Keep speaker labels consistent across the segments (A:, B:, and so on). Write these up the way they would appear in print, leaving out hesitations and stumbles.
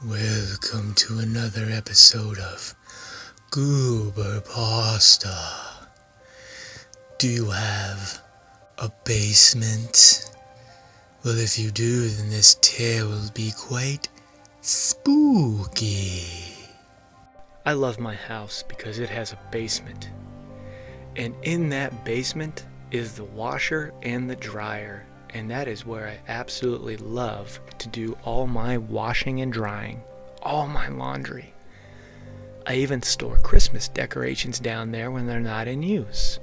A: Welcome to another episode of Goober Pasta. Do you have a basement? Well, if you do, then this tale will be quite spooky. I love my house because it has a basement. And in that basement is the washer and the dryer. And that is where I absolutely love to do all my washing and drying, all my laundry. I even store Christmas decorations down there when they're not in use.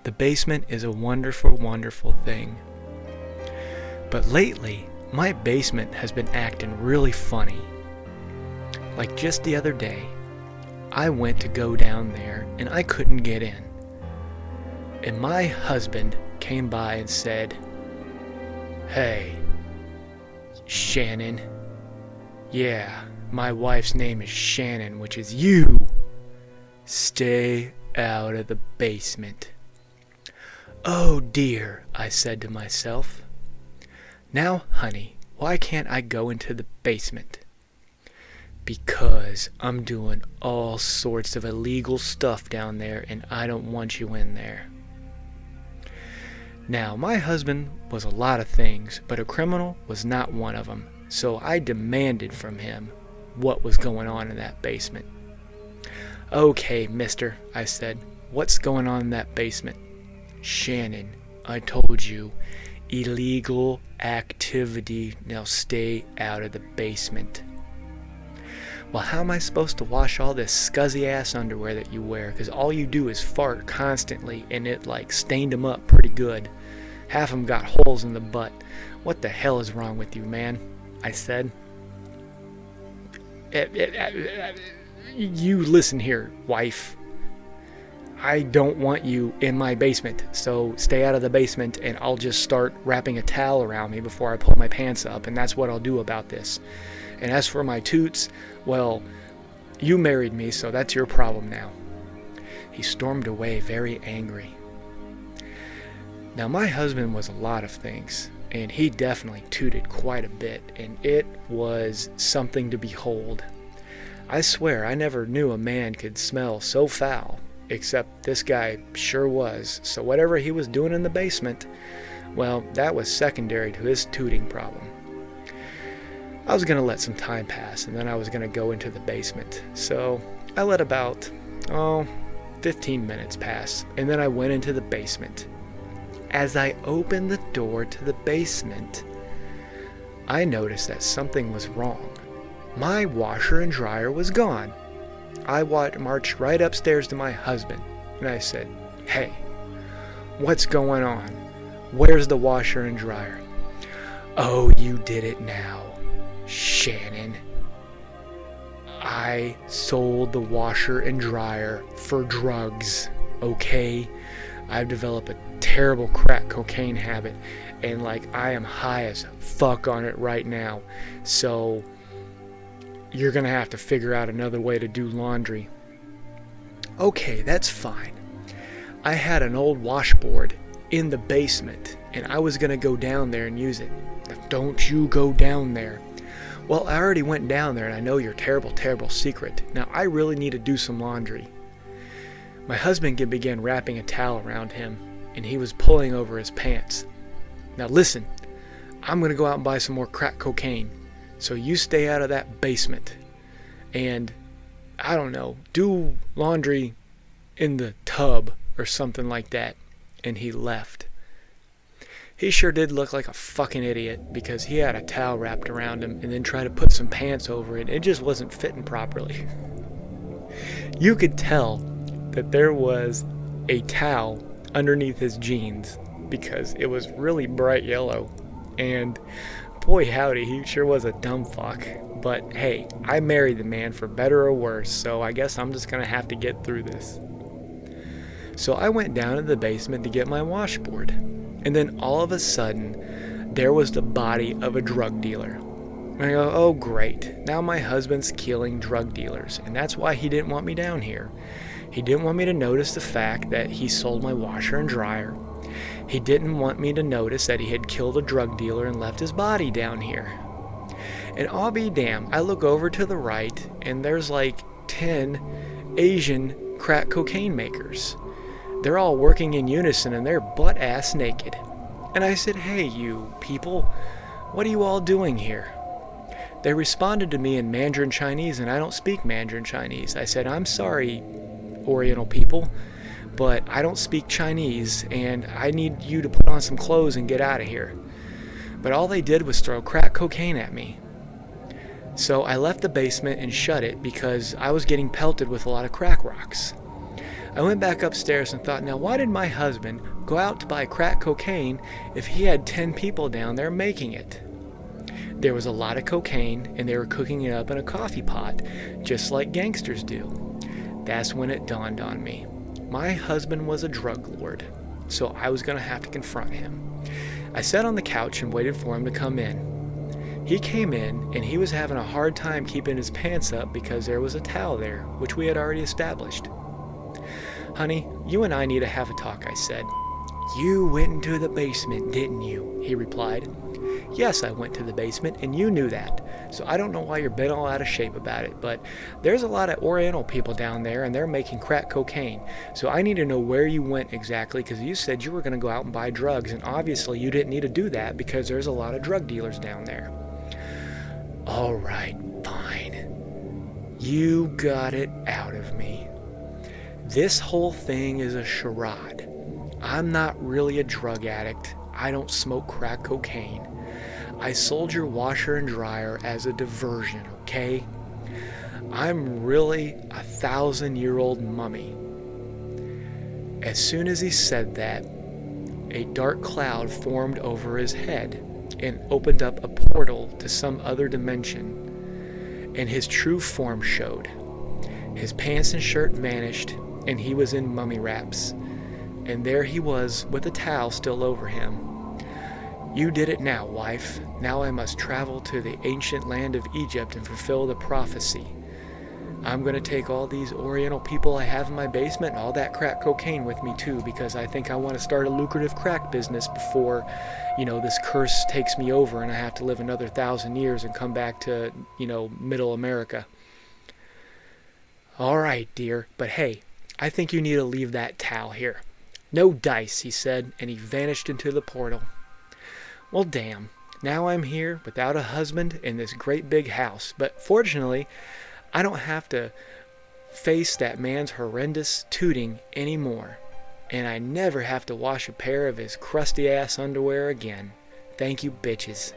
A: The basement is a wonderful, wonderful thing. But lately, my basement has been acting really funny. Like just the other day, I went to go down there and I couldn't get in. And my husband came by and said, "Hey, Shannon." Yeah, my wife's name is Shannon, which is you. Stay out of the basement. Oh dear, I said to myself. Now, honey, why can't I go into the basement? Because I'm doing all sorts of illegal stuff down there and I don't want you in there. Now, my husband was a lot of things, but a criminal was not one of them, so I demanded from him what was going on in that basement. "Okay, mister," I said, "what's going on in that basement?" "Shannon, I told you, illegal activity, now stay out of the basement." "Well, how am I supposed to wash all this scuzzy ass underwear that you wear? Because all you do is fart constantly and it stained them up pretty good. Half of them got holes in the butt. What the hell is wrong with you, man?" I said. You listen here, wife. I don't want you in my basement, so stay out of the basement and I'll just start wrapping a towel around me before I pull my pants up, and that's what I'll do about this. And as for my toots, well, you married me, so that's your problem now. He stormed away very angry. Now, my husband was a lot of things, and he definitely tooted quite a bit, and it was something to behold. I swear I never knew a man could smell so foul, except this guy sure was. So whatever he was doing in the basement, well, that was secondary to his tooting problem. I was going to let some time pass, and then I was going to go into the basement. So I let about, 15 minutes pass, and then I went into the basement. As I opened the door to the basement, I noticed that something was wrong. My washer and dryer was gone. I marched right upstairs to my husband, and I said, "Hey, what's going on? Where's the washer and dryer?" "Oh, you did it now, Shannon. I sold the washer and dryer for drugs, okay? I've developed a terrible crack cocaine habit, and I am high as fuck on it right now, so you're gonna have to figure out another way to do laundry." "Okay, that's fine. I had an old washboard in the basement, and I was gonna go down there and use it." "Now, don't you go down there." "Well, I already went down there, and I know your terrible, terrible secret. Now, I really need to do some laundry." My husband began wrapping a towel around him, and he was pulling over his pants. "Now listen, I'm going to go out and buy some more crack cocaine, so you stay out of that basement. And, I don't know, do laundry in the tub or something like that." And he left. He sure did look like a fucking idiot, because he had a towel wrapped around him and then tried to put some pants over it. It just wasn't fitting properly. You could tell that there was a towel underneath his jeans because it was really bright yellow. And boy howdy, he sure was a dumb fuck. But hey, I married the man for better or worse, so I guess I'm just gonna have to get through this. So I went down to the basement to get my washboard. And then all of a sudden, there was the body of a drug dealer. And I go, oh great, now my husband's killing drug dealers, and that's why he didn't want me down here. He didn't want me to notice the fact that he sold my washer and dryer. He didn't want me to notice that he had killed a drug dealer and left his body down here. And I'll be damned, I look over to the right, and there's like 10 Asian crack cocaine makers. They're all working in unison and they're butt ass naked. And I said, "Hey, you people, what are you all doing here?" They responded to me in Mandarin Chinese, and I don't speak Mandarin Chinese. I said, "I'm sorry, Oriental people, but I don't speak Chinese, and I need you to put on some clothes and get out of here." But all they did was throw crack cocaine at me. So I left the basement and shut it because I was getting pelted with a lot of crack rocks. I went back upstairs and thought, now why did my husband go out to buy crack cocaine if he had 10 people down there making it? There was a lot of cocaine, and they were cooking it up in a coffee pot, just like gangsters do. That's when it dawned on me. My husband was a drug lord, so I was going to have to confront him. I sat on the couch and waited for him to come in. He came in, and he was having a hard time keeping his pants up because there was a towel there, which we had already established. "Honey, you and I need to have a talk," I said. "You went into the basement, didn't you?" he replied. "Yes, I went to the basement, and you knew that, so I don't know why you're bent all out of shape about it, but there's a lot of Oriental people down there, and they're making crack cocaine, so I need to know where you went exactly, because you said you were going to go out and buy drugs, and obviously you didn't need to do that because there's a lot of drug dealers down there." "All right, fine. You got it out of me. This whole thing is a charade. I'm not really a drug addict. I don't smoke crack cocaine. I sold your washer and dryer as a diversion, okay? I'm really a 1,000-year-old mummy." As soon as he said that, a dark cloud formed over his head and opened up a portal to some other dimension, and his true form showed. His pants and shirt vanished, and he was in mummy wraps, and there he was with a towel still over him. "You did it now, wife. Now I must travel to the ancient land of Egypt and fulfill the prophecy. I'm going to take all these Oriental people I have in my basement and all that crack cocaine with me too, because I think I want to start a lucrative crack business before, this curse takes me over and I have to live another 1,000 years and come back to, middle America." "All right, dear, but hey, I think you need to leave that towel here." "No dice," he said, and he vanished into the portal. Well, damn. Now I'm here without a husband in this great big house, but fortunately, I don't have to face that man's horrendous tooting anymore, and I never have to wash a pair of his crusty ass underwear again. Thank you, bitches.